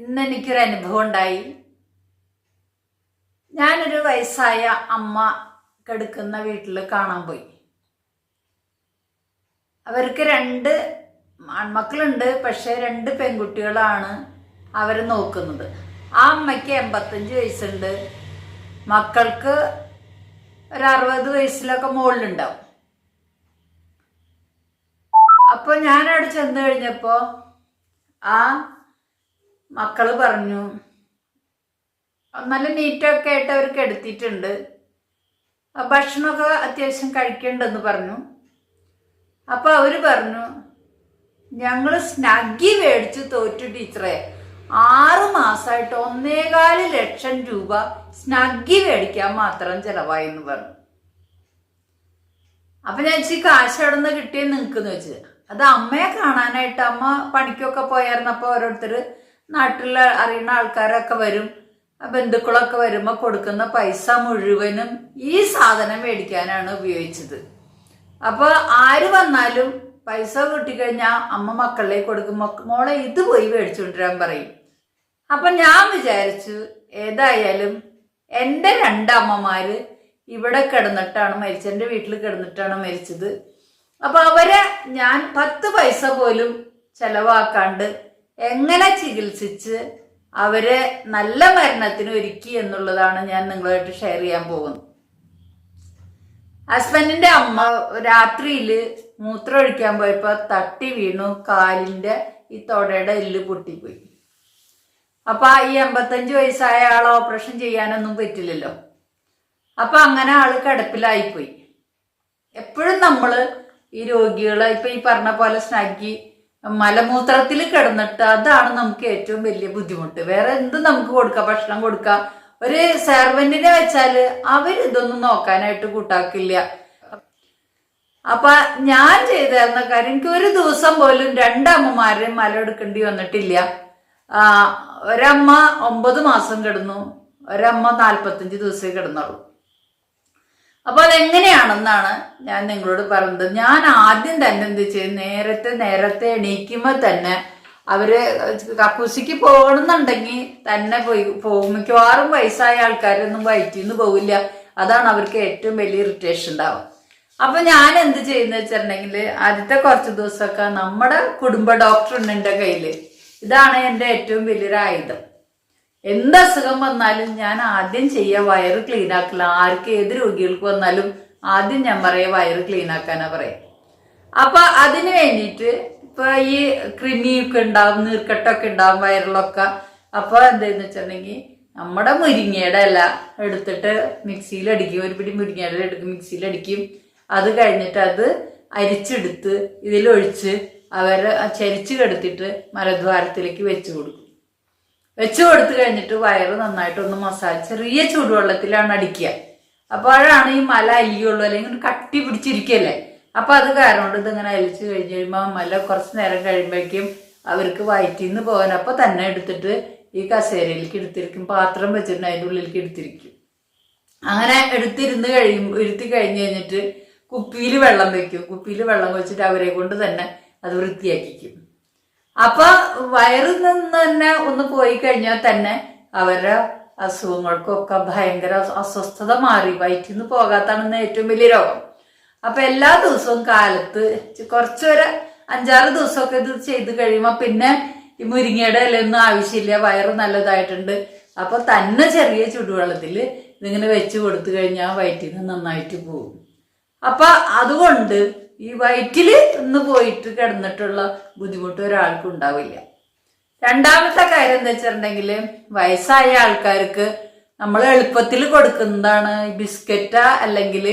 ഇന്ന് എനിക്കൊരു അനുഭവം ഉണ്ടായി. ഞാനൊരു വയസ്സായ അമ്മ കിടക്കുന്ന വീട്ടിൽ കാണാൻ പോയി. അവർക്ക് 2 ആൺമക്കളുണ്ട്, പക്ഷെ 2 പെൺകുട്ടികളാണ് അവർ നോക്കുന്നത്. ആ അമ്മയ്ക്ക് 85 വയസ്സുണ്ട്, മക്കൾക്ക് ഒരു 60 വയസ്സിലൊക്കെ മുകളിലുണ്ടാവും. അപ്പോൾ ഞാനവിടെ ചെന്ന് കഴിഞ്ഞപ്പോൾ ആ മക്കള് പറഞ്ഞു, നല്ല നീറ്റൊക്കെ ആയിട്ട് അവർക്ക് എടുത്തിട്ടുണ്ട്, ഭക്ഷണമൊക്കെ അത്യാവശ്യം കഴിക്കേണ്ടെന്ന് പറഞ്ഞു. അപ്പോൾ അവർ പറഞ്ഞു, ഞങ്ങൾ സ്നഗ്ഗി മേടിച്ച് തോറ്റു ടീച്ചറെ, 6 മാസമായിട്ട് 1.25 ലക്ഷം രൂപ സ്നഗ്ഗി മേടിക്കാൻ മാത്രം ചിലവായെന്ന് പറഞ്ഞു. അപ്പൊ ഞാൻ വെച്ച് കാശ് എവിടെ നിന്ന് കിട്ടിയെന്ന് നിൽക്കുന്നു വെച്ച്. അത് അമ്മയെ കാണാനായിട്ട്, അമ്മ പണിക്കൊക്കെ പോയായിരുന്നപ്പോൾ ഓരോരുത്തർ നാട്ടിൽ അറിയുന്ന ആൾക്കാരൊക്കെ വരും, ബന്ധുക്കളൊക്കെ വരുമ്പോൾ കൊടുക്കുന്ന പൈസ മുഴുവനും ഈ സാധനം മേടിക്കാനാണ് ഉപയോഗിച്ചത്. അപ്പോൾ ആര് വന്നാലും പൈസ കിട്ടിക്കഴിഞ്ഞാൽ അമ്മ മക്കളിലേക്ക് കൊടുക്കുമ്പോൾ മോളെ ഇത് പോയി മേടിച്ചുകൊണ്ടിരാൻ പറയും. അപ്പം ഞാൻ വിചാരിച്ചു, ഏതായാലും എൻ്റെ 2 അമ്മമാര് ഇവിടെ കിടന്നിട്ടാണ് മരിച്ചത്, എൻ്റെ വീട്ടിൽ കിടന്നിട്ടാണ് മരിച്ചത്. അപ്പൊ അവരെ ഞാൻ 10 പൈസ പോലും ചെലവാക്കാണ്ട് എങ്ങനെ ചികിത്സിച്ച് അവരെ നല്ല മരണത്തിന് ഒരുക്കി എന്നുള്ളതാണ് ഞാൻ നിങ്ങളുമായിട്ട് ഷെയർ ചെയ്യാൻ പോകുന്നത്. ഹസ്ബൻഡിന്റെ അമ്മ രാത്രിയിൽ മൂത്രം ഒഴിക്കാൻ പോയപ്പോ തട്ടി വീണു, കാലിന്റെ ഈ തൊടയുടെ എല്ല് പൊട്ടിപ്പോയി. അപ്പൊ ഈ 85 വയസ്സായ ആളെ ഓപ്പറേഷൻ ചെയ്യാനൊന്നും പറ്റില്ലല്ലോ. അപ്പൊ അങ്ങനെ ആള് കിടപ്പിലായിപ്പോയി. എപ്പോഴും നമ്മള് ഈ രോഗികളെ ഇപ്പൊ ഈ പറഞ്ഞ പോലെ സ്നഗ്ഗി മലമൂത്രത്തിൽ കിടന്നിട്ട്, അതാണ് നമുക്ക് ഏറ്റവും വലിയ ബുദ്ധിമുട്ട്. വേറെ എന്ത് നമുക്ക് കൊടുക്കാം, ഭക്ഷണം കൊടുക്കാം. ഒരു സെർവന്റിനെ വെച്ചാല് അവരിതൊന്നും നോക്കാനായിട്ട് കൂട്ടാക്കില്ല. അപ്പൊ ഞാൻ ചെയ്തിരുന്ന കാര്യം, എനിക്ക് ഒരു ദിവസം പോലും 2 അമ്മമാരെ മലമെടുക്കേണ്ടി വന്നിട്ടില്ല. ഒരമ്മ 9 മാസം കിടന്നു, ഒരമ്മ 45 ദിവസമേ കിടന്നുള്ളൂ. അപ്പൊ അതെങ്ങനെയാണെന്നാണ് ഞാൻ നിങ്ങളോട് പറയുന്നത്. ഞാൻ ആദ്യം തന്നെ എന്ത് ചെയ്യും, നേരത്തെ എണീക്കുമ്പോ തന്നെ അവര് കക്കൂസിക്ക് പോകണമെന്നുണ്ടെങ്കിൽ തന്നെ പോകും. മിക്കവാറും വയസ്സായ ആൾക്കാരൊന്നും വയറ്റിൽ നിന്ന് പോവില്ല. അതാണ് അവർക്ക് ഏറ്റവും വലിയ ഇറിറ്റേഷൻ ഉണ്ടാവും. അപ്പൊ ഞാൻ എന്ത് ചെയ്യുന്ന വെച്ചിട്ടുണ്ടെങ്കിൽ, ആദ്യത്തെ കുറച്ച് ദിവസമൊക്കെ നമ്മുടെ കുടുംബ ഡോക്ടർ ഉണ്ട് എൻ്റെ കയ്യില്. ഇതാണ് എൻ്റെ ഏറ്റവും വലിയൊരു ആയുധം. എന്ത് അസുഖം വന്നാലും ഞാൻ ആദ്യം ചെയ്യുക വയറ് ക്ലീൻ ആക്കില്ല. ആർക്ക് ഏത് രോഗികൾക്ക് വന്നാലും ആദ്യം ഞാൻ പറയാ വയറ് ക്ലീൻ ആക്കാനാ പറയാം. അപ്പൊ അതിന് വേണ്ടിയിട്ട് ഇപ്പൊ ഈ കൃമിയൊക്കെ ഉണ്ടാവും, നീർക്കെട്ടൊക്കെ ഉണ്ടാവും വയറിലൊക്കെ. അപ്പൊ എന്താന്ന് വെച്ചിട്ടുണ്ടെങ്കിൽ നമ്മുടെ മുരിങ്ങയുടെ ഇല എടുത്തിട്ട് മിക്സിയിലടിക്കും, ഒരു പിടി മുരിങ്ങയുടെ ഇല എടുക്കും, മിക്സിയിലടിക്കും. അത് കഴിഞ്ഞിട്ട് അത് അരിച്ചെടുത്ത് ഇതിലൊഴിച്ച് അവരെ ചരിച്ച് കെടുത്തിട്ട് മലദ്വാരത്തിലേക്ക് വെച്ചു കൊടുക്കും. വെച്ചു കൊടുത്തു കഴിഞ്ഞിട്ട് വയറ് നന്നായിട്ടൊന്ന് മസാജ്, ചെറിയ ചൂടുവെള്ളത്തിലാണ് അടിക്കുക. അപ്പോഴാണ് ഈ മല അലിയുള്ളൂ, അല്ലെങ്കിൽ കട്ടി പിടിച്ചിരിക്കല്ലേ. അപ്പൊ അത് കാരണം കൊണ്ട് ഇതിങ്ങനെ അലിച്ച് കഴിഞ്ഞ് കഴിയുമ്പോൾ മല കുറച്ച് നേരം കഴിയുമ്പോഴേക്കും അവർക്ക് വയറ്റിൽ നിന്ന് പോകാൻ അപ്പൊ തന്നെ എടുത്തിട്ട് ഈ കസേരയിലേക്ക് എടുത്തിരിക്കും, പാത്രം വെച്ചിട്ട് അതിൻ്റെ ഉള്ളിലേക്ക് എടുത്തിരിക്കും. അങ്ങനെ ഇരുത്തി കഴിഞ്ഞ് കഴിഞ്ഞിട്ട് കുപ്പിയിൽ വെള്ളം വെക്കും. കുപ്പിയിൽ വെള്ളം വെച്ചിട്ട് അവരെ കൊണ്ട് തന്നെ അത് വൃത്തിയാക്കിക്കും. അപ്പൊ വയറിൽ നിന്ന് തന്നെ ഒന്ന് പോയി കഴിഞ്ഞാൽ തന്നെ അവരുടെ അസുഖങ്ങൾക്കൊക്കെ ഭയങ്കര അസ്വസ്ഥത മാറി. വയറ്റിൽ നിന്ന് പോകാത്താണെന്ന് ഏറ്റവും വലിയ രോഗം. അപ്പൊ എല്ലാ ദിവസവും കാലത്ത് കുറച്ചൊരു 5-6 ദിവസമൊക്കെ ഇത് ചെയ്ത് കഴിയുമ്പോൾ പിന്നെ ഈ മുരിങ്ങയുടെ ഇലയൊന്നും ആവശ്യമില്ല, വയറ് നല്ലതായിട്ടുണ്ട്. അപ്പൊ തന്നെ ചെറിയ ചുടുവെള്ളത്തിൽ ഇതിങ്ങനെ വെച്ച് കൊടുത്തു കഴിഞ്ഞാൽ വയറ്റിൽ നിന്ന് നന്നായിട്ട് പോകും. അപ്പൊ അതുകൊണ്ട് ഈ വയറ്റില് ഒന്ന് പോയിട്ട് കിടന്നിട്ടുള്ള ബുദ്ധിമുട്ട് ഒരാൾക്കും ഉണ്ടാവില്ല. രണ്ടാമത്തെ കാര്യം എന്താ വെച്ചിട്ടുണ്ടെങ്കിൽ, വയസ്സായ ആൾക്കാർക്ക് നമ്മൾ എളുപ്പത്തിൽ കൊടുക്കുന്നതാണ് ബിസ്ക്കറ്റാ അല്ലെങ്കിൽ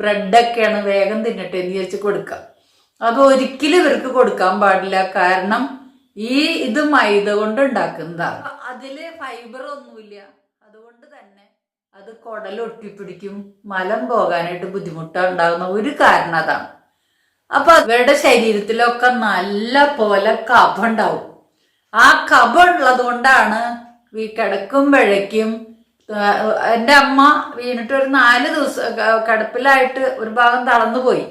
ബ്രെഡൊക്കെയാണ്, വേഗം തിന്നട്ടെ എന്ന് വിചാരിച്ച് കൊടുക്കുക. അത് ഒരിക്കലും ഇവർക്ക് കൊടുക്കാൻ പാടില്ല. കാരണം ഇത് മൈദ കൊണ്ട് ഉണ്ടാക്കുന്നതാണ്, അതില് ഫൈബർ ഒന്നുമില്ല. അതുകൊണ്ട് തന്നെ അത് കുടലൊട്ടിപ്പിടിക്കും, മലം പോകാനായിട്ട് ബുദ്ധിമുട്ടുണ്ടാകുന്ന ഒരു കാരണം അതാണ്. അപ്പൊ അവരുടെ ശരീരത്തിലൊക്കെ നല്ല പോലെ കഫം ഉണ്ടാവും. ആ കഫം ഉള്ളത് കൊണ്ടാണ് ഈ കിടക്കുമ്പോഴേക്കും, എൻ്റെ അമ്മ വീണിട്ട് ഒരു 4 ദിവസം കിടപ്പിലായിട്ട് ഒരു ഭാഗം തളർന്നു പോയി.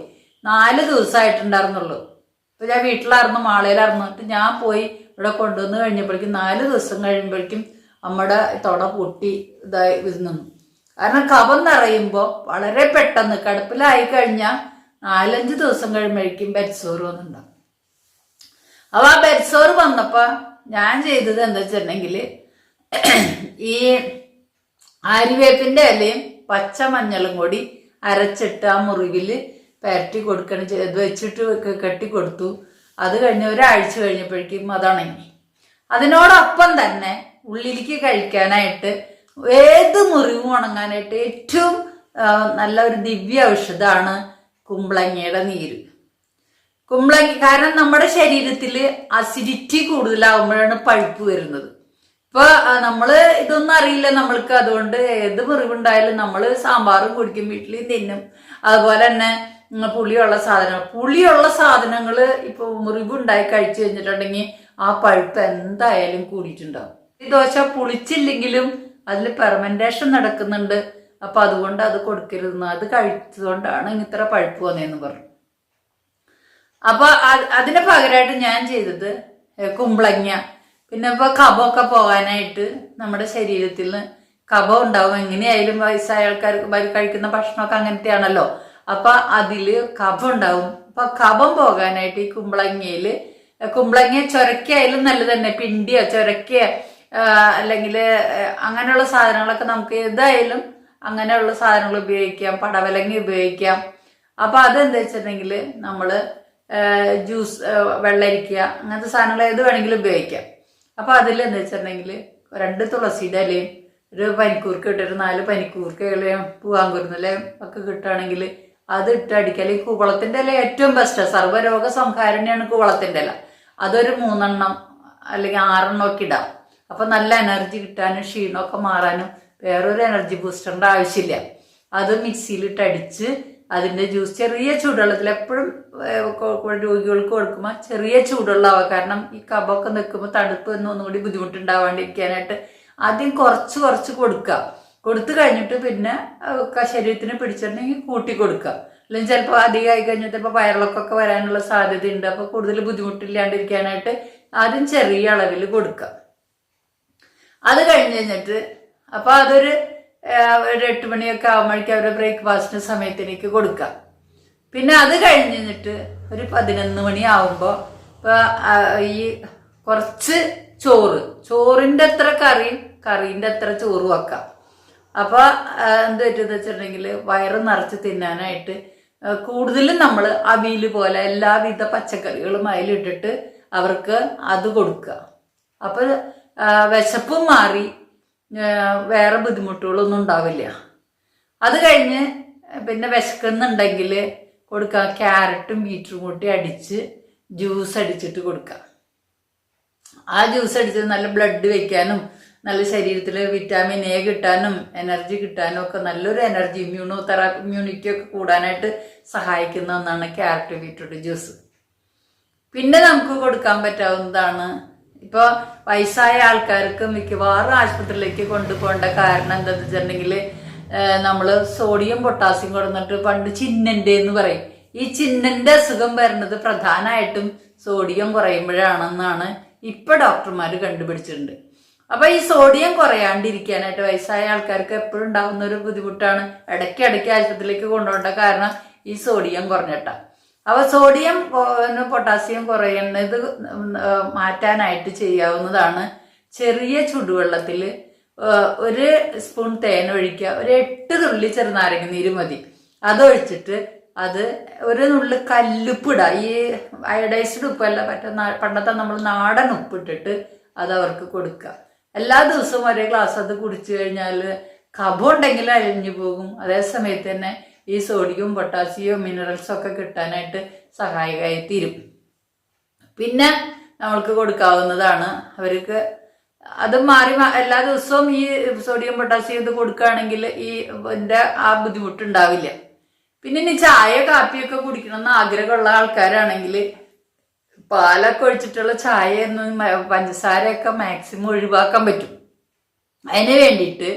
4 ദിവസമായിട്ടുണ്ടായിരുന്നുള്ളൂ. ഇപ്പൊ ഞാൻ വീട്ടിലായിരുന്നു, മാളയിലായിരുന്നു. ഞാൻ പോയി ഇവിടെ കൊണ്ടുവന്ന് കഴിഞ്ഞപ്പോഴേക്കും 4 ദിവസം കഴിയുമ്പോഴേക്കും നമ്മുടെ തൊട പൊട്ടി ഇതായി നിന്നു. കാരണം കഫം നിറയുമ്പോൾ വളരെ പെട്ടെന്ന് കിടപ്പിലായി കഴിഞ്ഞാൽ 4-5 ദിവസം കഴിയുമ്പോഴേക്കും ബെഡ്സോറ് വന്നിട്ടുണ്ടാവും. അപ്പൊ ആ ബെഡ്സോറ് വന്നപ്പോ ഞാൻ ചെയ്തത് എന്താ വെച്ചിട്ടുണ്ടെങ്കിൽ ഈ ആര്യവേപ്പിന്റെ ഇലയും പച്ച മഞ്ഞളും കൂടി അരച്ചിട്ട് ആ മുറിവില് പരട്ടി കൊടുക്കണം ചെയ്ത് വെച്ചിട്ട് കെട്ടി കൊടുത്തു. അത് കഴിഞ്ഞ് ഒരാഴ്ച കഴിഞ്ഞപ്പോഴേക്കും അതുണങ്ങി. അതിനോടൊപ്പം തന്നെ ഉള്ളിലേക്ക് കഴിക്കാനായിട്ട് ഏത് മുറിവും ഉണങ്ങാനായിട്ട് ഏറ്റവും നല്ല ഒരു ദിവ്യ ഔഷധമാണ് കുമ്പളങ്ങയുടെ നീര്. കുമ്പളങ്ങ കാരണം നമ്മുടെ ശരീരത്തിൽ അസിഡിറ്റി കൂടുതലാകുമ്പോഴാണ് പഴുപ്പ് വരുന്നത്. ഇപ്പൊ നമ്മള് ഇതൊന്നും അറിയില്ല നമ്മൾക്ക്. അതുകൊണ്ട് ഏത് മുറിവുണ്ടായാലും നമ്മൾ സാമ്പാറും കുടിക്കും, വീട്ടിൽ തിന്നും. അതുപോലെ തന്നെ പുളിയുള്ള സാധനങ്ങൾ ഇപ്പൊ മുറിവുണ്ടായി കഴിച്ചു കഴിഞ്ഞിട്ടുണ്ടെങ്കിൽ ആ പഴുപ്പ് എന്തായാലും കൂടിയിട്ടുണ്ടാവും. ഈ ദോശ പുളിച്ചില്ലെങ്കിലും അതിൽ ഫെർമെന്റേഷൻ നടക്കുന്നുണ്ട്. അപ്പൊ അതുകൊണ്ട് അത് കൊടുക്കരുതെന്ന്, അത് കഴിച്ചതുകൊണ്ടാണ് ഇത്ര പഴുപ്പ് വന്നതെന്ന് പറഞ്ഞു. അപ്പൊ അതിന് പകരമായിട്ട് ഞാൻ ചെയ്തത് കുമ്പളങ്ങ. പിന്നെ ഇപ്പൊ കഫമൊക്കെ പോകാനായിട്ട് നമ്മുടെ ശരീരത്തിൽ നിന്ന് കഫം ഉണ്ടാവും. എങ്ങനെയായാലും വയസ്സായ ആൾക്കാർക്ക് കഴിക്കുന്ന ഭക്ഷണമൊക്കെ അങ്ങനത്തെയാണല്ലോ. അപ്പൊ അതില് കഫം ഉണ്ടാവും. അപ്പൊ കഫം പോകാനായിട്ട് ഈ കുമ്പളങ്ങ ചൊരക്കയായാലും നല്ലത് തന്നെ. പിണ്ടിയോ ചൊരക്കയോ അല്ലെങ്കിൽ അങ്ങനെയുള്ള സാധനങ്ങളൊക്കെ നമുക്ക് ഏതായാലും അങ്ങനെയുള്ള സാധനങ്ങൾ ഉപയോഗിക്കാം. പടവലങ്ങ ഉപയോഗിക്കാം. അപ്പൊ അതെന്താ വെച്ചിട്ടുണ്ടെങ്കിൽ നമ്മള് ജ്യൂസ്, വെള്ളരിക്ക, അങ്ങനത്തെ സാധനങ്ങൾ ഏത് വേണമെങ്കിലും ഉപയോഗിക്കാം. അപ്പൊ അതിൽ എന്താ വെച്ചിട്ടുണ്ടെങ്കിൽ 2 തുളസിയുടെ ഇലയും ഒരു പനിക്കൂർക്ക ഇട്ടൊരു 4 പനിക്കൂർക്ക ഇലയും പൂവാങ്കുരുന്നിലയും ഒക്കെ കിട്ടുകയാണെങ്കിൽ അത് ഇട്ട് അടിക്കുക. അല്ലെങ്കിൽ കുവളത്തിന്റെ ഇല ഏറ്റവും ബെസ്റ്റ്. സർവ്വരോഗ സംഹാരണിയാണ് കുവളത്തിന്റെ ഇല. അതൊരു 3 അല്ലെങ്കിൽ 6 ഒക്കെ ഇടാം. അപ്പൊ നല്ല എനർജി കിട്ടാനും ക്ഷീണമൊക്കെ മാറാനും വേറൊരു എനർജി ബൂസ്റ്ററിന്റെ ആവശ്യമില്ല. അത് മിക്സിയിലിട്ട് അടിച്ച് അതിന്റെ ജ്യൂസ് ചെറിയ ചൂടുവെള്ളത്തിൽ എപ്പോഴും രോഗികൾക്ക് കൊടുക്കുമ്പോൾ ചെറിയ ചൂടുവെള്ളമാവുക. കാരണം ഈ കഫമൊക്കെ നിൽക്കുമ്പോൾ തണുപ്പ് ഒന്നുകൂടി ബുദ്ധിമുട്ടുണ്ടാവാണ്ടിരിക്കാനായിട്ട് ആദ്യം കുറച്ച് കൊടുക്കുക. കൊടുത്തു കഴിഞ്ഞിട്ട് പിന്നെ ശരീരത്തിന് പിടിച്ചിട്ടുണ്ടെങ്കിൽ കൂട്ടി കൊടുക്കുക. അല്ലെങ്കിൽ ചിലപ്പോൾ അധികമായി കഴിഞ്ഞിട്ട് ഇപ്പോൾ വയറിളക്കൊക്കെ വരാനുള്ള സാധ്യതയുണ്ട്. അപ്പോൾ കൂടുതൽ ബുദ്ധിമുട്ടില്ലാണ്ടിരിക്കാനായിട്ട് ആദ്യം ചെറിയ അളവിൽ കൊടുക്കുക. അത് കഴിഞ്ഞ് കഴിഞ്ഞിട്ട് അപ്പോൾ അതൊരു 8 മണിയൊക്കെ ആകുമ്പോഴേക്കും അവരുടെ ബ്രേക്ക്ഫാസ്റ്റിന് സമയത്തിനേക്ക് കൊടുക്കാം. പിന്നെ അത് കഴിഞ്ഞിട്ട് ഒരു 11 മണി ആവുമ്പോൾ ഇപ്പൊ ഈ കുറച്ച് ചോറിന്റെ അത്ര കറീന്റെ അത്ര ചോറ് വെക്കാം. അപ്പൊ എന്ത് പറ്റുമെന്ന് വെച്ചിട്ടുണ്ടെങ്കിൽ വയറ് നിറച്ച് തിന്നാനായിട്ട് കൂടുതലും നമ്മൾ അവിയൽ പോലെ എല്ലാവിധ പച്ചക്കറികളും അതിലിട്ടിട്ട് അവർക്ക് അത് കൊടുക്കുക. അപ്പൊ വിശപ്പും മാറി വേറെ ബുദ്ധിമുട്ടുകളൊന്നും ഉണ്ടാവില്ല. അത് കഴിഞ്ഞ് പിന്നെ വിശക്കുന്നുണ്ടെങ്കിൽ കൊടുക്കുക. ക്യാരറ്റും ബീറ്റ്റൂട്ടും കൂട്ടി അടിച്ച് ജ്യൂസ് അടിച്ചിട്ട് കൊടുക്കുക. ആ ജ്യൂസ് അടിച്ചത് നല്ല ബ്ലഡ് വെക്കാനും നല്ല ശരീരത്തിൽ വിറ്റാമിൻ എ കിട്ടാനും എനർജി കിട്ടാനും ഒക്കെ നല്ലൊരു എനർജി ഇമ്മ്യൂണിറ്റി ഒക്കെ കൂടാനായിട്ട് സഹായിക്കുന്ന ഒന്നാണ് ക്യാരറ്റ് ബീറ്റ്റൂട്ട് ജ്യൂസ്. പിന്നെ നമുക്ക് കൊടുക്കാൻ പറ്റാവുന്നതാണ് ഇപ്പോൾ വയസ്സായ ആൾക്കാർക്ക് മിക്കവാറും ആശുപത്രിയിലേക്ക് കൊണ്ടുപോകേണ്ട കാരണം എന്താണെന്ന് വെച്ചിട്ടുണ്ടെങ്കിൽ നമ്മൾ സോഡിയം പൊട്ടാസ്യം കൊടുത്തിട്ട് പണ്ട് ചിന്നൻ്റെ എന്ന് പറയും. ഈ ചിന്നൻ്റെ അസുഖം വരുന്നത് പ്രധാനമായിട്ടും സോഡിയം കുറയുമ്പോഴാണെന്നാണ് ഇപ്പൊ ഡോക്ടർമാർ കണ്ടുപിടിച്ചിട്ടുണ്ട്. അപ്പൊ ഈ സോഡിയം കുറയാണ്ടിരിക്കാനായിട്ട് വയസ്സായ ആൾക്കാർക്ക് എപ്പോഴും ഉണ്ടാകുന്ന ഒരു ബുദ്ധിമുട്ടാണ്. ഇടയ്ക്ക് ആശുപത്രിയിലേക്ക് കൊണ്ടുപോകേണ്ട കാരണം ഈ സോഡിയം കുറഞ്ഞിട്ടാ. അപ്പൊ സോഡിയം പൊട്ടാസ്യം കുറയുന്നത് മാറ്റാനായിട്ട് ചെയ്യാവുന്നതാണ്. ചെറിയ ചുടുവെള്ളത്തിൽ 1 സ്പൂൺ തേൻ ഒഴിക്കുക. ഒരു 8 തുള്ളി ചെറുനാരങ്ങ നീര് മതി. അതൊഴിച്ചിട്ട് അത് ഒരു നുള്ളി കല്ലുപ്പിടുക. ഈ അയഡൈസ്ഡ് ഉപ്പല്ല, പണ്ടത്തെ നമ്മൾ നാടൻ ഉപ്പിട്ടിട്ട് അത് അവർക്ക് കൊടുക്കുക. എല്ലാ ദിവസവും ഒരേ ഗ്ലാസ് അത് കുടിച്ചു കഴിഞ്ഞാൽ കഫം ഉണ്ടെങ്കിൽ അഴിഞ്ഞു പോകും. അതേസമയത്ത് തന്നെ ഈ സോഡിയവും പൊട്ടാസ്യവും മിനറൽസും ഒക്കെ കിട്ടാനായിട്ട് സഹായകമായി തീരും. പിന്നെ നമ്മൾക്ക് കൊടുക്കാവുന്നതാണ് അവർക്ക് അത് മാറി എല്ലാ ദിവസവും ഈ സോഡിയം പൊട്ടാസ്യം ഇത് കൊടുക്കുകയാണെങ്കിൽ ആ ബുദ്ധിമുട്ടുണ്ടാവില്ല. പിന്നെ ഇനി ചായ കാപ്പിയൊക്കെ കുടിക്കണമെന്ന് ആഗ്രഹമുള്ള ആൾക്കാരാണെങ്കിൽ പാലൊക്കെ ഒഴിച്ചിട്ടുള്ള ചായ ഒന്നും പഞ്ചസാരയൊക്കെ മാക്സിമം ഒഴിവാക്കാൻ പറ്റും. അതിന് വേണ്ടിയിട്ട്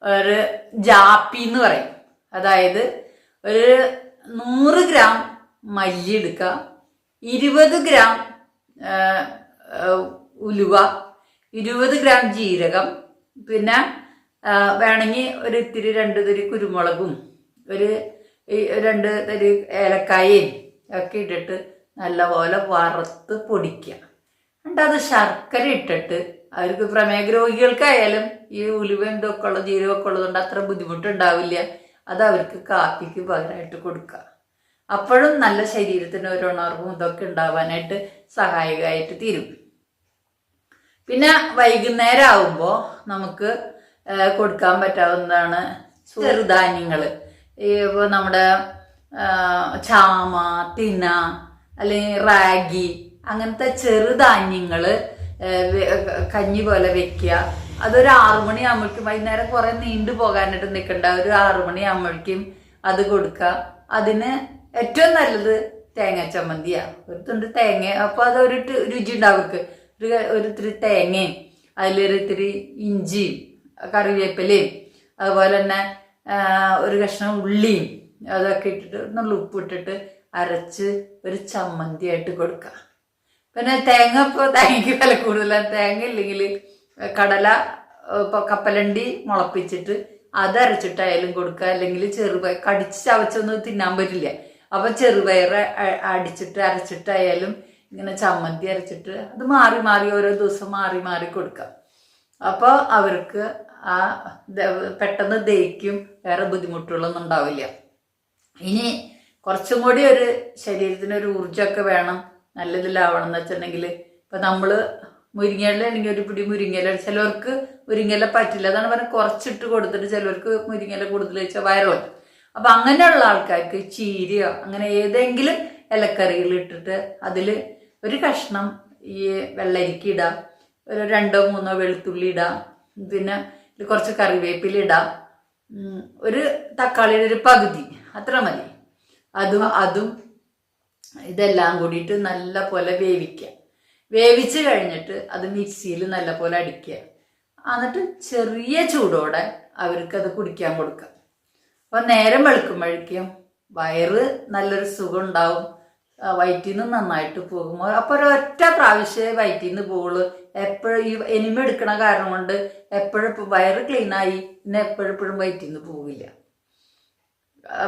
ഒരു ജാപ്പി എന്ന് പറയും. അതായത് ഒരു 100 ഗ്രാം മല്ലി എടുക്കുക, 20 ഗ്രാം ഉലുവ, 20 ഗ്രാം ജീരകം, പിന്നെ വേണമെങ്കിൽ ഒരു ഇത്തിരി 2 തരി കുരുമുളകും ഒരു 2 തരി ഏലക്കായയും ഒക്കെ ഇട്ടിട്ട് നല്ലപോലെ വറുത്ത് പൊടിക്കുക. എന്നിട്ട് അത് ശർക്കര ഇട്ടിട്ട്, അവർക്ക് പ്രമേഹ രോഗികൾക്കായാലും ഈ ഉലുവയും ഇതൊക്കെ ഉള്ള ജീരകമൊക്കെ ഉള്ളതുകൊണ്ട് അത്ര ബുദ്ധിമുട്ടുണ്ടാവില്ല. അത് അവർക്ക് കാപ്പിക്ക് പകരമായിട്ട് കൊടുക്കുക. അപ്പോഴും നല്ല ശരീരത്തിന് ഒരു ഉണർവും ഇതൊക്കെ ഉണ്ടാവാനായിട്ട് സഹായകമായിട്ട് തീരും. പിന്നെ വൈകുന്നേരം ആവുമ്പോൾ നമുക്ക് കൊടുക്കാൻ പറ്റാവുന്നതാണ് ചെറുധാന്യങ്ങൾ. ഇപ്പോൾ നമ്മുടെ ചാമ, തിന, അല്ലെങ്കിൽ റാഗി, അങ്ങനത്തെ ചെറുധാന്യങ്ങൾ കഞ്ഞി പോലെ വെക്കുക. അതൊരു 6 മണിയാകുമ്പോഴേക്കും, വൈകുന്നേരം കുറേ നീണ്ടു പോകാനായിട്ട് നിൽക്കണ്ട, ഒരു 6 മണിയാകുമ്പോഴേക്കും അത് കൊടുക്കുക. അതിന് ഏറ്റവും നല്ലത് തേങ്ങ ചമ്മന്തിയാണ്. ഒരു തുണ്ട് തേങ്ങ, അപ്പോൾ അതൊരു രുചി ഉണ്ടാവും അവർക്ക്. ഒരു ഇത്തിരി തേങ്ങയും അതിലൊരു ഇത്തിരി ഇഞ്ചിയും കറിവേപ്പിലയും അതുപോലെ തന്നെ ഒരു കഷ്ണം ഉള്ളിയും അതൊക്കെ ഇട്ടിട്ട് നല്ല ഉപ്പിട്ടിട്ട് അരച്ച് ഒരു ചമ്മന്തിയായിട്ട് കൊടുക്കുക. പിന്നെ തേങ്ങ, ഇപ്പോൾ തേങ്ങയ്ക്ക് വില കൂടുതലാണ്. തേങ്ങ ഇല്ലെങ്കിൽ കടല, ഇപ്പോൾ കപ്പലണ്ടി മുളപ്പിച്ചിട്ട് അത് അരച്ചിട്ടായാലും കൊടുക്കുക. അല്ലെങ്കിൽ ചെറുപയർ കടിച്ച് ചവച്ചൊന്നും തിന്നാൻ പറ്റില്ല, അപ്പം ചെറുപയർ അരച്ചിട്ടായാലും ഇങ്ങനെ ചമ്മന്തി അരച്ചിട്ട് അത് മാറി മാറി ഓരോ ദിവസം മാറി മാറി കൊടുക്കാം. അപ്പോൾ അവർക്ക് ആ പെട്ടെന്ന് ദഹിക്കും, വേറെ ബുദ്ധിമുട്ടുകളൊന്നും ഉണ്ടാവില്ല. ഇനി കുറച്ചും കൂടി ഒരു ശരീരത്തിന് ഊർജ്ജമൊക്കെ വേണം, നല്ലതിലാവണം എന്ന് വെച്ചിട്ടുണ്ടെങ്കിൽ, ഇപ്പം നമ്മൾ മുരിങ്ങയില ആണെങ്കിൽ ഒരു പിടി മുരിങ്ങയില, ചിലവർക്ക് മുരിങ്ങയില പറ്റില്ല, അതാണ് പറഞ്ഞാൽ കുറച്ചിട്ട് കൊടുത്തിട്ട് ചിലവർക്ക് മുരിങ്ങയില കൂടുതൽ വെച്ചാൽ വയറും. അപ്പം അങ്ങനെയുള്ള ആൾക്കാർക്ക് ചീരയോ അങ്ങനെ ഏതെങ്കിലും ഇലക്കറികൾ ഇട്ടിട്ട് അതിൽ ഒരു കഷ്ണം ഈ വെള്ളരിക്ക ഇടാം, ഒരു 2-3 വെളുത്തുള്ളി ഇടാം, പിന്നെ കുറച്ച് കറിവേപ്പില ഇടാം, ഒരു തക്കാളിയുടെ ഒരു പകുതി, അത്ര മതി. അതും ഇതെല്ലാം കൂടിയിട്ട് നല്ല പോലെ വേവിക്കുക. വേവിച്ച് കഴിഞ്ഞിട്ട് അത് മിക്സിയിൽ നല്ല പോലെ അടിക്കുക. എന്നിട്ട് ചെറിയ ചൂടോടെ അവർക്കത് കുടിക്കാൻ കൊടുക്കുക. അപ്പം നേരം വെളുക്കുമ്പോഴേക്കും വയറ് നല്ലൊരു സുഖം ഉണ്ടാവും, വയറ്റിൽ നിന്ന് നന്നായിട്ട് പോകുമ്പോൾ. അപ്പോൾ ഒരൊറ്റ പ്രാവശ്യമേ വയറ്റിൽ നിന്ന് പോകുള്ളൂ. എപ്പോഴും ഈ എനിമ എടുക്കണ കാരണം കൊണ്ട് എപ്പോഴും വയറ് ക്ലീനായി, പിന്നെ എപ്പോഴും വയറ്റിൽ നിന്ന് പോവില്ല.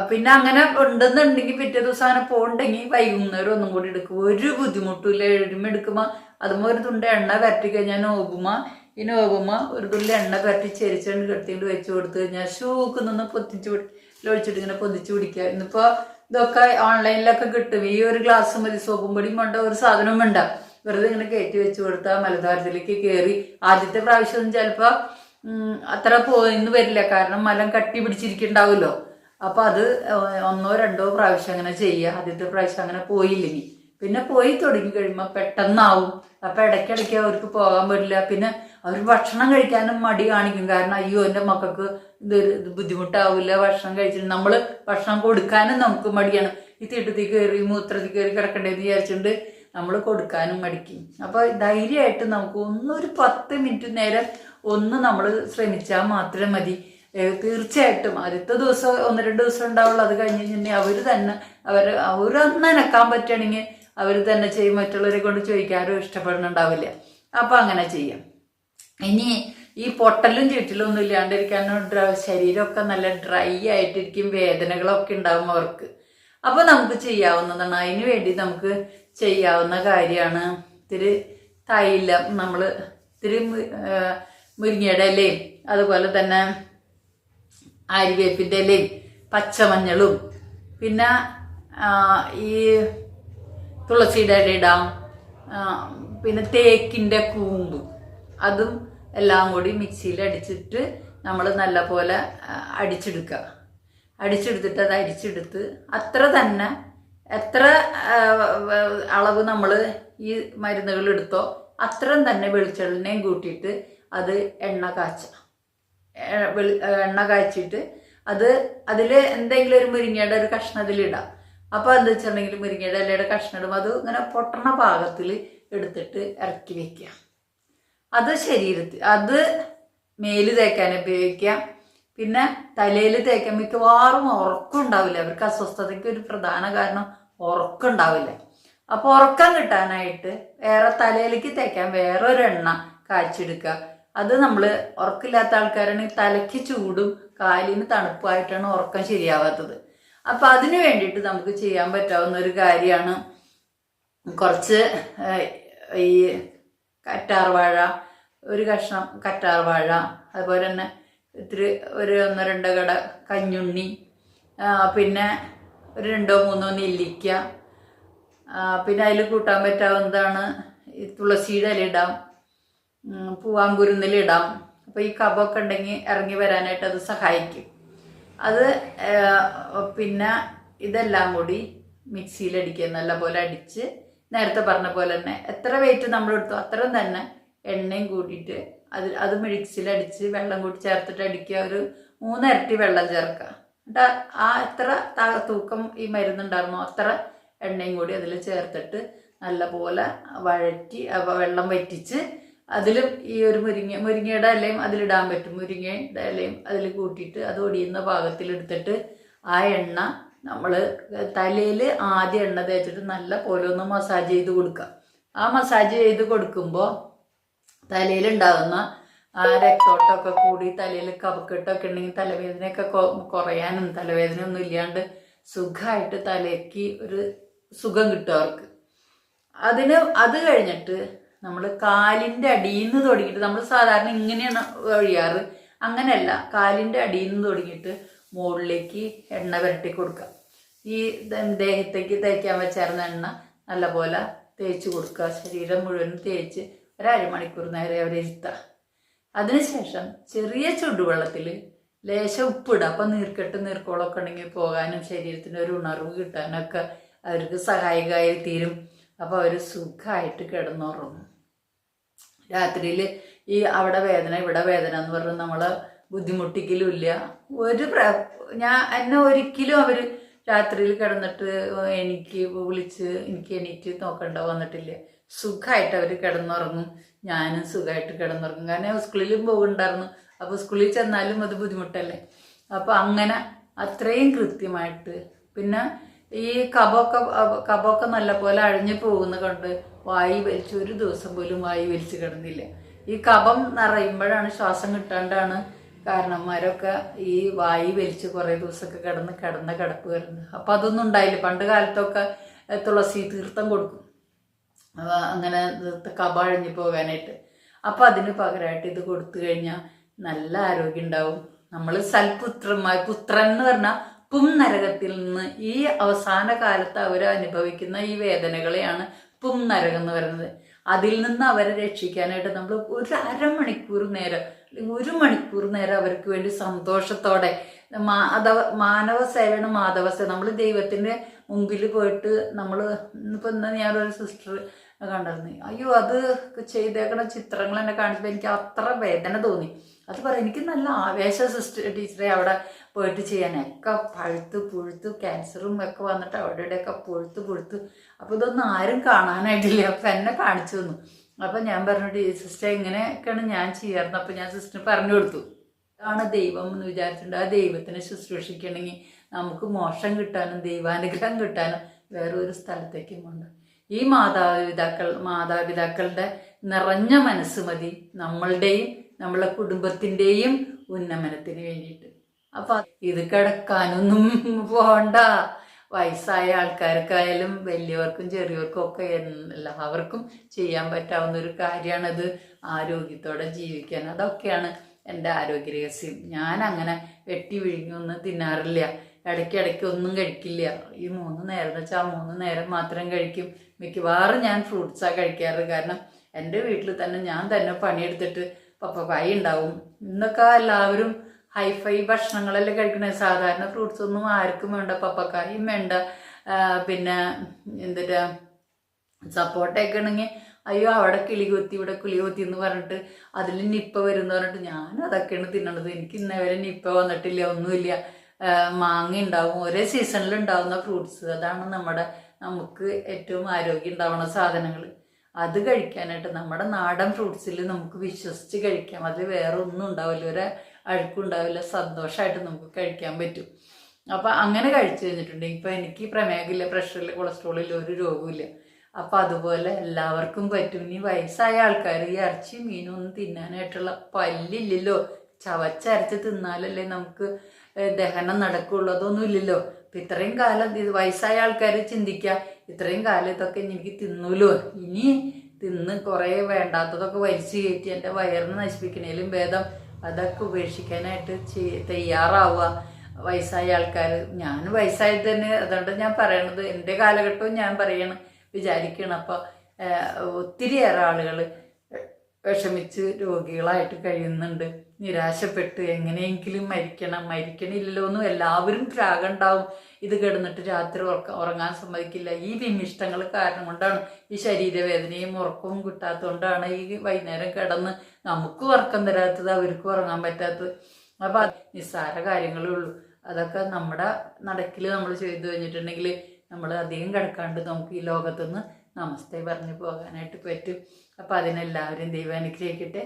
പിന്നെ അങ്ങനെ ഉണ്ടെന്നുണ്ടെങ്കിൽ പിറ്റേ ദിവസം അങ്ങനെ പോകണ്ടെങ്കിൽ വൈകുന്നേരം ഒന്നും കൂടി എടുക്കും, ഒരു ബുദ്ധിമുട്ടില്ല. എഴുമ എടുക്കുമ്പോൾ അതുമ്പോൾ ഒരു തുണ്ട് എണ്ണ പരട്ടി കഴിഞ്ഞാൽ നോബുമ ഒരു തുള്ളി എണ്ണ പരട്ടി ചെരിച്ചുകൊണ്ട് കെട്ടിയിട്ട് വെച്ച് കൊടുത്തു കഴിഞ്ഞാൽ ഷൂക്ക് നിന്ന് ഒഴിച്ചിട്ട് ഇങ്ങനെ പൊതിച്ച് പിടിക്കുക. ഇന്നിപ്പോൾ ഇതൊക്കെ ഓൺലൈനിലൊക്കെ കിട്ടും. ഈ ഒരു ഗ്ലാസ് മതി, സോപ്പും പൊടിയും വേണ്ട, ഒരു സാധനവും വേണ്ട, വെറുതെ ഇങ്ങനെ കയറ്റി വെച്ച് കൊടുത്താൽ മലദ്വാരത്തിലേക്ക് കയറി. ആദ്യത്തെ പ്രാവശ്യം ചിലപ്പോൾ അത്ര പോയിന്ന് വരില്ല, കാരണം മലം കട്ടി പിടിച്ചിരിക്കുന്നുണ്ടാവുമല്ലോ. അപ്പം അത് 1-2 പ്രാവശ്യം അങ്ങനെ ചെയ്യുക. ആദ്യത്തെ പ്രാവശ്യം അങ്ങനെ പോയില്ലെങ്കിൽ പിന്നെ പോയി തുടങ്ങി കഴിയുമ്പോൾ പെട്ടെന്നാവും. അപ്പം ഇടയ്ക്കിടയ്ക്ക് അവർക്ക് പോകാൻ പറ്റില്ല. പിന്നെ അവർ ഭക്ഷണം കഴിക്കാനും മടി കാണിക്കും, കാരണം അയ്യോ എൻ്റെ മക്കൾക്ക് ഇത് ബുദ്ധിമുട്ടാവില്ല ഭക്ഷണം കഴിച്ചിട്ട്. നമ്മൾ ഭക്ഷണം കൊടുക്കാനും നമുക്ക് മടിയാണ്. ഈ തീട്ടത്തിൽ കയറി മൂത്രത്തിൽ കയറി കിടക്കണ്ടേന്ന് വിചാരിച്ചുകൊണ്ട് നമ്മൾ കൊടുക്കാനും മടിക്കും. അപ്പോൾ ധൈര്യമായിട്ട് നമുക്ക് ഒരു 10 മിനിറ്റ് നേരം നമ്മൾ ശ്രമിച്ചാൽ മാത്രം മതി. തീർച്ചയായിട്ടും ആദ്യത്തെ ദിവസം 1-2 ദിവസം ഉണ്ടാവുള്ളൂ. അത് കഴിഞ്ഞ് കഴിഞ്ഞാൽ അവരൊന്ന് അനക്കാൻ പറ്റുകയാണെങ്കിൽ അവർ തന്നെ ചെയ്യും. മറ്റുള്ളവരെ കൊണ്ട് ചോദിക്കാനും ഇഷ്ടപ്പെടുന്നുണ്ടാവില്ല. അപ്പം അങ്ങനെ ചെയ്യാം. ഇനി ഈ പൊട്ടലും ചുറ്റിലും ഒന്നും ഇല്ലാണ്ടിരിക്കാനും ശരീരമൊക്കെ നല്ല ഡ്രൈ ആയിട്ടിരിക്കും, വേദനകളൊക്കെ ഉണ്ടാവും അവർക്ക്. അപ്പോൾ നമുക്ക് ചെയ്യാവുന്നതാണ്. അതിന് വേണ്ടി നമുക്ക് ചെയ്യാവുന്ന കാര്യമാണ് ഇത്തിരി തൈലം, നമ്മൾ ഇത്തിരി മുരിങ്ങയുടെ ഇലയും അതുപോലെ തന്നെ ആര്യവേപ്പിൻ്റെ ഇലയും പച്ചമഞ്ഞളും പിന്നെ ഈ തുളസിയുടെ ഇല ഇടാം, പിന്നെ തേക്കിൻ്റെ കൂമ്പ്, അതും എല്ലാം കൂടി മിക്സിയിൽ അടിച്ചിട്ട് നമ്മൾ നല്ല പോലെ അടിച്ചെടുക്കുക. അടിച്ചെടുത്തിട്ട് അത് അരിച്ചെടുത്ത് എത്ര അളവ് നമ്മൾ ഈ മരുന്നുകൾ എടുത്തോ അത്രയും തന്നെ വെളിച്ചെണ്ണയും കൂട്ടിയിട്ട് അത് എണ്ണ കാച്ചിട്ട് അതിൽ എന്തെങ്കിലും ഒരു മുരിങ്ങയുടെ ഒരു കഷ്ണം അതിലിടാം. അപ്പോൾ എന്താ വെച്ചിട്ടുണ്ടെങ്കിൽ മുരിങ്ങയുടെ ഇലയുടെ കഷ്ണം ഇടും, അത് ഇങ്ങനെ പൊട്ടണ പാകത്തിൽ എടുത്തിട്ട് ഇറക്കി വെക്കുക. അത് ശരീരത്തിൽ അത് മേല് തേക്കാൻ ഉപയോഗിക്കാം. പിന്നെ തലയിൽ തേക്കാൻ മിക്കവാറും ഉറക്കം ഉണ്ടാവില്ല. അവർക്ക് അസ്വസ്ഥതയ്ക്ക് ഒരു പ്രധാന കാരണം ഉറക്കം ഉണ്ടാവില്ല. അപ്പോൾ ഉറക്കം കിട്ടാനായിട്ട് വേറെ തലയിലേക്ക് തേക്കാൻ വേറെ ഒരു എണ്ണ കാഴ്ചയെടുക്കുക. അത് നമ്മൾ ഉറക്കില്ലാത്ത ആൾക്കാരാണെങ്കിൽ തലയ്ക്ക് ചൂടും കാലിന് തണുപ്പായിട്ടാണ് ഉറക്കം ശരിയാവാത്തത്. അപ്പം അതിന് വേണ്ടിയിട്ട് നമുക്ക് ചെയ്യാൻ പറ്റാവുന്ന ഒരു കാര്യമാണ് കുറച്ച് ഈ കറ്റാർവാഴ, ഒരു കഷ്ണം കറ്റാർവാഴ, അതുപോലെ തന്നെ ഇത്തിരി ഒരു 1-2 കട കഞ്ഞുണ്ണി, പിന്നെ ഒരു 2-3 നെല്ലിക്ക, പിന്നെ അതിൽ കൂട്ടാൻ പറ്റാവുന്നതാണ് ഈ തുളസിയുടെ ഇല ഇടാം, പൂവാങ്കുരുന്നില ഇടാം. അപ്പോൾ ഈ കഫമൊക്കെ ഉണ്ടെങ്കിൽ ഇറങ്ങി വരാനായിട്ട് അത് സഹായിക്കും. അത് പിന്നെ ഇതെല്ലാം കൂടി മിക്സിയിലടിക്കുക, നല്ലപോലെ അടിച്ച് നേരത്തെ പറഞ്ഞ പോലെ തന്നെ എത്ര വെയിറ്റ് നമ്മൾ എടുത്തു അത്രയും തന്നെ എണ്ണയും കൂട്ടിയിട്ട് അത് മിക്സിയിലടിച്ച് വെള്ളം കൂടി ചേർത്തിട്ട് അടിക്കുക. ഒരു 3 ഇരട്ടി വെള്ളം ചേർക്കുക. എന്നിട്ട് ആ എത്ര തൂക്കം ഈ മരുന്നുണ്ടായിരുന്നോ അത്ര എണ്ണയും കൂടി അതിൽ ചേർത്തിട്ട് നല്ലപോലെ വഴറ്റി വെള്ളം വറ്റിച്ച് അതിലും ഈ ഒരു മുരിങ്ങയുടെ ഇലയും അതിലിടാൻ പറ്റും. മുരിങ്ങയുടെ ഇലയും അതിൽ കൂട്ടിയിട്ട് അത് ഒടിയുന്ന പാകത്തിലെടുത്തിട്ട് ആ എണ്ണ നമ്മൾ തലയിൽ ആദ്യം എണ്ണ തേച്ചിട്ട് നല്ല പോലെ ഒന്ന് മസാജ് ചെയ്ത് കൊടുക്കുക. ആ മസാജ് ചെയ്ത് കൊടുക്കുമ്പോൾ തലയിലുണ്ടാകുന്ന ആ രക്തോട്ടമൊക്കെ കൂടി തലയിൽ കഫക്കെട്ടൊക്കെ ഉണ്ടെങ്കിൽ തലവേദനയൊക്കെ കുറയാനും തലവേദന ഒന്നും ഇല്ലാണ്ട് സുഖമായിട്ട് തലയ്ക്ക് ഒരു സുഖം കിട്ടും അവർക്ക്. അത് കഴിഞ്ഞിട്ട് നമ്മൾ കാലിൻ്റെ അടിയിൽ നിന്ന് തുടങ്ങിയിട്ട്, നമ്മൾ സാധാരണ ഇങ്ങനെയാണ് ഒഴിയാറ്, അങ്ങനെയല്ല, കാലിൻ്റെ അടിയിൽ നിന്ന് തുടങ്ങിയിട്ട് മുകളിലേക്ക് എണ്ണ പുരട്ടി കൊടുക്കുക. ഈ ദേഹത്തേക്ക് തേക്കാൻ വെച്ചായിരുന്ന എണ്ണ നല്ലപോലെ തേച്ച് കൊടുക്കുക. ശരീരം മുഴുവനും തേച്ച് ഒരു അരമണിക്കൂർ നേരം അവരെ ഇരുത്തുക. അതിനുശേഷം ചെറിയ ചുടുവെള്ളത്തിൽ ലേശം ഉപ്പിടുക. അപ്പം നീർക്കോളമൊക്കെ ഉണ്ടെങ്കിൽ പോകാനും ശരീരത്തിന് ഒരു ഉണർവ് കിട്ടാനൊക്കെ അവർക്ക് സഹായകമായി തീരും. അപ്പോൾ അവർ സുഖമായിട്ട് കിടന്നുറങ്ങും. രാത്രിയിൽ ഈ അവിടെ വേദന ഇവിടെ വേദന എന്ന് പറഞ്ഞ് നമ്മളെ ബുദ്ധിമുട്ടിക്കലും ഇല്ല. എന്നെ ഒരിക്കലും അവർ രാത്രിയിൽ കിടന്നിട്ട് എനിക്ക് എണീറ്റ് നോക്കണ്ട വന്നിട്ടില്ല. സുഖമായിട്ട് അവർ കിടന്നുറങ്ങും. ഞാനും സുഖമായിട്ട് കിടന്നുറങ്ങും. കാരണം സ്കൂളിലും പോകുന്നുണ്ടായിരുന്നു. അപ്പോൾ സ്കൂളിൽ ചെന്നാലും അത് ബുദ്ധിമുട്ടല്ലേ. അപ്പോൾ അങ്ങനെ അത്രയും കൃത്യമായിട്ട്. പിന്നെ ഈ കഫമൊക്കെ നല്ലപോലെ അഴിഞ്ഞു പോകുന്ന കൊണ്ട് വായു വലിച്ച് ഒരു ദിവസം പോലും വായു വലിച്ച് കിടന്നില്ല. ഈ കഫം നിറയുമ്പോഴാണ്, ശ്വാസം കിട്ടാണ്ടാണ് കാരണന്മാരൊക്കെ ഈ വായു വലിച്ച് കുറേ ദിവസമൊക്കെ കിടന്ന കിടപ്പ് വരുന്നത്. അപ്പം അതൊന്നും ഉണ്ടായില്ല. പണ്ട് കാലത്തൊക്കെ തുളസി തീർത്ഥം കൊടുക്കും അങ്ങനെ കഫം അഴിഞ്ഞു പോകാനായിട്ട്. അപ്പം അതിന് പകരമായിട്ട് ഇത് കൊടുത്തു കഴിഞ്ഞാൽ നല്ല ആരോഗ്യം ഉണ്ടാവും. നമ്മൾ പുത്രൻ എന്ന് പറഞ്ഞാൽ നരകത്തിൽ നിന്ന് ഈ അവസാന കാലത്ത് അവർ അനുഭവിക്കുന്ന ഈ വേദനകളെയാണ് നരകം എന്ന് പറയുന്നത്. അതിൽ നിന്ന് അവരെ രക്ഷിക്കാനായിട്ട് നമ്മൾ ഒരു അരമണിക്കൂർ നേരം അല്ലെങ്കിൽ 1 മണിക്കൂർ നേരം അവർക്ക് വേണ്ടി സന്തോഷത്തോടെ മാനവ സേവനം മാധവ സേവനം, നമ്മൾ ദൈവത്തിൻ്റെ മുമ്പിൽ പോയിട്ട് നമ്മൾ ഇപ്പം ഇന്ന് ഞാനൊരു സിസ്റ്റർ കണ്ടിരുന്നു. അയ്യോ, അത് ചെയ്തേക്കണ ചിത്രങ്ങൾ എന്നെ കാണിച്ചപ്പോൾ എനിക്ക് അത്ര വേദന തോന്നി. അത് പറയാം, എനിക്ക് നല്ല ആവേശ ടീച്ചറെ അവിടെ പോയിട്ട് ചെയ്യാനൊക്കെ പുഴുത്ത് ക്യാൻസറും ഒക്കെ വന്നിട്ട് അവിടെ ഇവിടെയൊക്കെ പുഴുത്ത്. അപ്പോൾ ഇതൊന്നും ആരും കാണാനായിട്ടില്ല. അപ്പം എന്നെ കാണിച്ചു തന്നു. അപ്പം ഞാൻ പറഞ്ഞു, സിസ്റ്റർ ഇങ്ങനെയൊക്കെയാണ് ഞാൻ ചെയ്യാറുണ്ട്. അപ്പം ഞാൻ സിസ്റ്ററിന് പറഞ്ഞു കൊടുത്തു, ഇതാണ് ദൈവം എന്ന് വിചാരിച്ചിട്ടുണ്ട്. ആ ദൈവത്തിനെ ശുശ്രൂഷിക്കണമെങ്കിൽ നമുക്ക് മോക്ഷം കിട്ടാനും ദൈവാനുഗ്രഹം കിട്ടാനും വേറെ ഒരു സ്ഥലത്തേക്കും ഉണ്ട്. ഈ മാതാപിതാക്കളുടെ നിറഞ്ഞ മനസ്സ് മതി നമ്മളുടെയും നമ്മളെ കുടുംബത്തിൻ്റെയും ഉന്നമനത്തിന് വേണ്ടിയിട്ട്. അപ്പം ഇത് കിടക്കാനൊന്നും പോകണ്ട. വയസ്സായ ആൾക്കാർക്കായാലും വലിയവർക്കും ചെറിയവർക്കും ഒക്കെ എല്ലാവർക്കും ചെയ്യാൻ പറ്റാവുന്ന ഒരു കാര്യമാണത്, ആരോഗ്യത്തോടെ ജീവിക്കാൻ. അതൊക്കെയാണ് എൻ്റെ ആരോഗ്യ രഹസ്യം. ഞാൻ അങ്ങനെ വെട്ടി വിഴുങ്ങിയൊന്നും തിന്നാറില്ല. ഇടയ്ക്കിടയ്ക്ക് ഒന്നും കഴിക്കില്ല. ഈ 3 നേരം എന്ന് വെച്ചാൽ 3 നേരം മാത്രം കഴിക്കും. മിക്കവാറും ഞാൻ ഫ്രൂട്ട്സാണ് കഴിക്കാറ്. കാരണം എൻ്റെ വീട്ടിൽ തന്നെ ഞാൻ തന്നെ പണിയെടുത്തിട്ട് പപ്പായ ഉണ്ടാവും. ഇന്നൊക്കെ എല്ലാവരും ഹൈഫൈ ഭക്ഷണങ്ങളെല്ലാം കഴിക്കണേ. സാധാരണ ഫ്രൂട്ട്സ് ഒന്നും ആർക്കും വേണ്ട. പപ്പക്കായും വേണ്ട. പിന്നെ എന്തിട്ടാ സപ്പോർട്ടൊക്കെ ആണെങ്കിൽ അയ്യോ അവിടെ കിളികൊത്തി ഇവിടെ കിളികൊത്തി എന്ന് പറഞ്ഞിട്ട് അതിൽ നിപ്പ വരുമെന്ന് പറഞ്ഞിട്ട് ഞാൻ അതൊക്കെയാണ് തിന്നണത്. എനിക്ക് ഇന്നേവരെ നിപ്പ വന്നിട്ടില്ല, ഒന്നുമില്ല. മാങ്ങ ഉണ്ടാവും, ഒരേ സീസണിൽ ഉണ്ടാവുന്ന ഫ്രൂട്ട്സ്, അതാണ് നമുക്ക് ഏറ്റവും ആരോഗ്യം ഉണ്ടാവുന്ന സാധനങ്ങൾ. അത് കഴിക്കാനായിട്ട് നമ്മുടെ നാടൻ ഫ്രൂട്ട്സിൽ നമുക്ക് വിശ്വസിച്ച് കഴിക്കാം. അതിൽ വേറെ ഒന്നും ഉണ്ടാവില്ല, ഒരു അഴുക്കുണ്ടാവില്ല, സന്തോഷമായിട്ട് നമുക്ക് കഴിക്കാൻ പറ്റും. അപ്പം അങ്ങനെ കഴിച്ചു കഴിഞ്ഞിട്ടുണ്ടെങ്കിൽ ഇപ്പം എനിക്ക് പ്രമേഹമില്ല, പ്രഷറില്ല, കൊളസ്ട്രോളില്ല, ഒരു രോഗമില്ല. അപ്പം അതുപോലെ എല്ലാവർക്കും പറ്റും. ഇനി വയസ്സായ ആൾക്കാർ ഈ ഇറച്ചി മീനും ഒന്നും തിന്നാനായിട്ടുള്ള പല്ലില്ലല്ലോ. ചവച്ചരച്ച് തിന്നാലല്ലേ നമുക്ക് ദഹനം നടക്കുള്ളൂ. അതൊന്നും ഇല്ലല്ലോ. അപ്പം ഇത്രയും കാലം ഇത് വയസ്സായ ആൾക്കാർ ചിന്തിക്കുക, ഇത്രയും കാലം ഇതൊക്കെ എനിക്ക് തിന്നൂലോ, ഇനി തിന്ന് കുറേ വേണ്ടാത്തതൊക്കെ വലിച്ചു കയറ്റി എൻ്റെ വയറിന് നശിപ്പിക്കണേലും ഭേദം അതൊക്കെ ഉപേക്ഷിക്കാനായിട്ട് തയ്യാറാവുക വയസ്സായ ആൾക്കാർ. ഞാൻ വയസ്സായത് തന്നെ, അതുകൊണ്ട് ഞാൻ പറയണത് എൻ്റെ കാലഘട്ടവും ഞാൻ വിചാരിക്കണം. അപ്പോൾ ഒത്തിരിയേറെ ആളുകൾ വിഷമിച്ച് രോഗികളായിട്ട് കഴിയുന്നുണ്ട്. നിരാശപ്പെട്ട് എങ്ങനെയെങ്കിലും മരിക്കണില്ലല്ലോ എന്നും എല്ലാവരും ത്യാഗം ഉണ്ടാവും. ഇത് കിടന്നിട്ട് രാത്രി ഉറങ്ങാൻ സമ്മതിക്കില്ല. ഈ വിമിഷ്ടങ്ങൾ കാരണം കൊണ്ടാണ് ഈ ശരീരവേദനയും ഉറക്കവും കിട്ടാത്തതുകൊണ്ടാണ് ഈ വൈകുന്നേരം കിടന്ന് നമുക്ക് ഉറക്കം തരാത്തത്, അവർക്കും ഉറങ്ങാൻ പറ്റാത്തത്. അപ്പം നിസ്സാര കാര്യങ്ങളേ ഉള്ളൂ. അതൊക്കെ നമ്മുടെ നടക്കിൽ നമ്മൾ ചെയ്തു കഴിഞ്ഞിട്ടുണ്ടെങ്കിൽ നമ്മൾ അധികം കിടക്കാണ്ട് നമുക്ക് ഈ ലോകത്തുനിന്ന് നമസ്തേ പറഞ്ഞു പോകാനായിട്ട് പറ്റും. അപ്പം അതിനെല്ലാവരും ദൈവം അനുഗ്രഹിക്കട്ടെ.